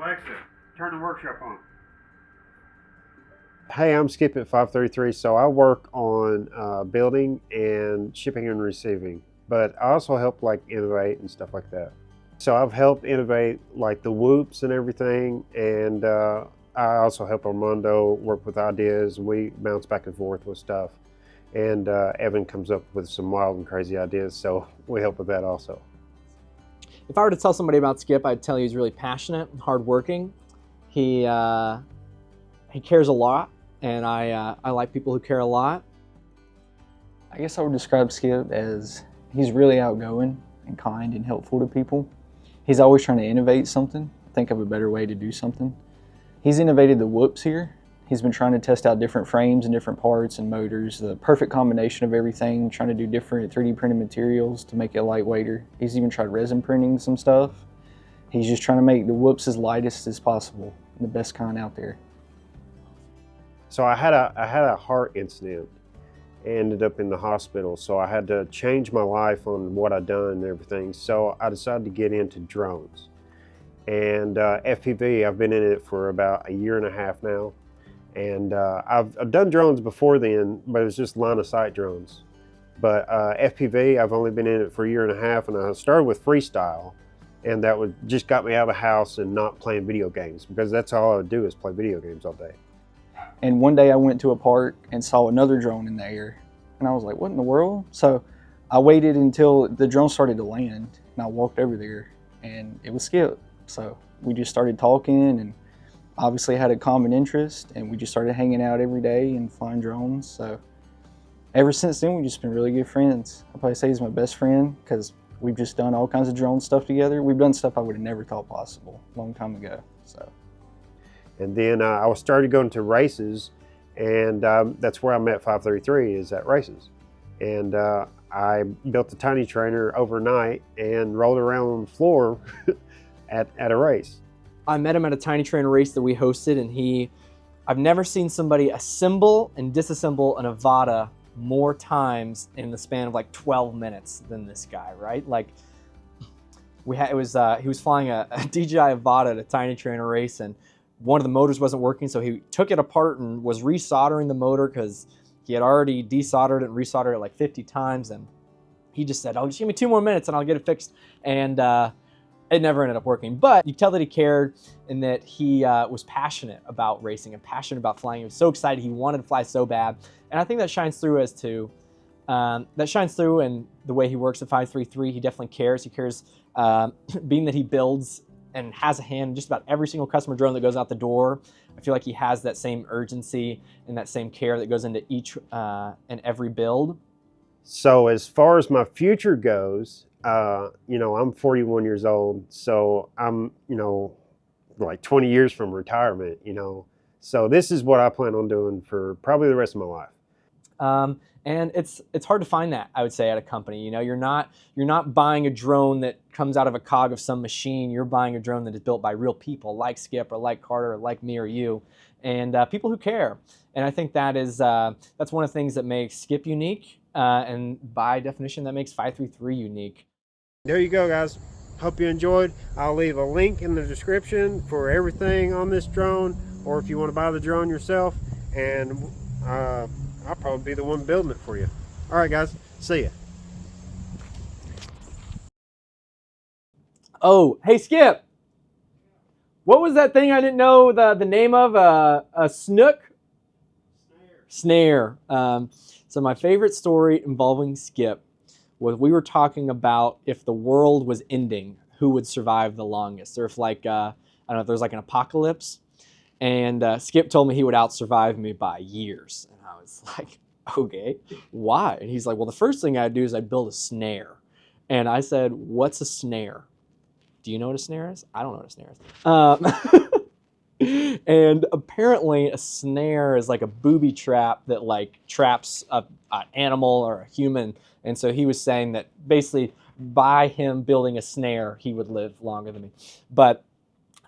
Alexa, turn the workshop on. Hey, I'm Skip at 533. So I work on building and shipping and receiving, but I also help like innovate and stuff like that. So I've helped innovate like the whoops and everything, and I also help Armando work with ideas. We bounce back and forth with stuff, and Evan comes up with some wild and crazy ideas, so we help with that also. If I were to tell somebody about Skip, I'd tell you he's really passionate and hardworking. He cares a lot, and I like people who care a lot. I guess I would describe Skip as he's really outgoing and kind and helpful to people. He's always trying to innovate something, think of a better way to do something. He's innovated the whoops here. He's been trying to test out different frames and different parts and motors, the perfect combination of everything, trying to do different 3D printed materials to make it lightweighter. He's even tried resin printing some stuff. He's just trying to make the whoops as lightest as possible, and the best kind out there. So I had a heart incident, ended up in the hospital, so I had to change my life on what I'd done and everything. So I decided to get into drones. And FPV, I've been in it for about a year and a half now. And I've done drones before then, but it was just line of sight drones. But FPV, I've only been in it for a year and a half, and I started with freestyle, and that just got me out of the house and not playing video games, because that's all I would do is play video games all day. And one day I went to a park and saw another drone in the air, and I was like, what in the world? So I waited until the drone started to land, and I walked over there, and it was Skip. So we just started talking, and obviously had a common interest, and we just started hanging out every day and flying drones. So ever since then, we've just been really good friends. I'd probably say he's my best friend because we've just done all kinds of drone stuff together. We've done stuff I would have never thought possible a long time ago. So. And then I started going to races, and that's where I met 533, is at races. And I built a tiny trainer overnight and rolled around on the floor at a race. I met him at a tiny trainer race that we hosted, and I've never seen somebody assemble and disassemble an Avata more times in the span of like 12 minutes than this guy, right? Like he was flying a DJI Avata at a tiny trainer race, and one of the motors wasn't working, so he took it apart and was resoldering the motor because he had already desoldered it and resoldered it like 50 times, and he just said, oh, just give me 2 more minutes and I'll get it fixed. And it never ended up working, but you tell that he cared and that he was passionate about racing and passionate about flying. He was so excited, he wanted to fly so bad. And I think that shines through in the way he works at 533. He definitely cares. He cares, being that he builds and has a hand in just about every single customer drone that goes out the door. I feel like he has that same urgency and that same care that goes into each and every build. So as far as my future goes, I'm 41 years old, so I'm, like 20 years from retirement, So this is what I plan on doing for probably the rest of my life. And it's hard to find that, I would say, at a company. You're not buying a drone that comes out of a cog of some machine. You're buying a drone that is built by real people, like Skip or like Carter or like me or you, and people who care. And I think that's one of the things that makes Skip unique, and by definition, that makes 533 unique. There you go, guys. Hope you enjoyed. I'll leave a link in the description for everything on this drone, or if you want to buy the drone yourself, and I'll probably be the one building it for you. All right, guys. See ya. Oh, hey, Skip. What was that thing I didn't know the name of? A snook? Snare. So my favorite story involving Skip was we were talking about if the world was ending, who would survive the longest, or if I don't know, if there's like an apocalypse. And Skip told me he would out-survive me by years. And I was like, okay, why? And he's like, well, the first thing I'd do is I'd build a snare. And I said, what's a snare? Do you know what a snare is? I don't know what a snare is. And apparently a snare is like a booby trap that like traps an animal or a human. And so he was saying that basically by him building a snare, he would live longer than me. But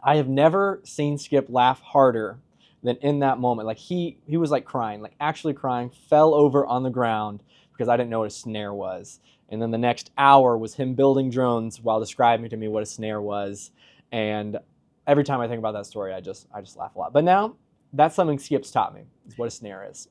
I have never seen Skip laugh harder than in that moment. Like he was like crying, like actually crying, fell over on the ground because I didn't know what a snare was. And then the next hour was him building drones while describing to me what a snare was. And every time I think about that story, I just laugh a lot. But now that's something Skip's taught me, is what a snare is.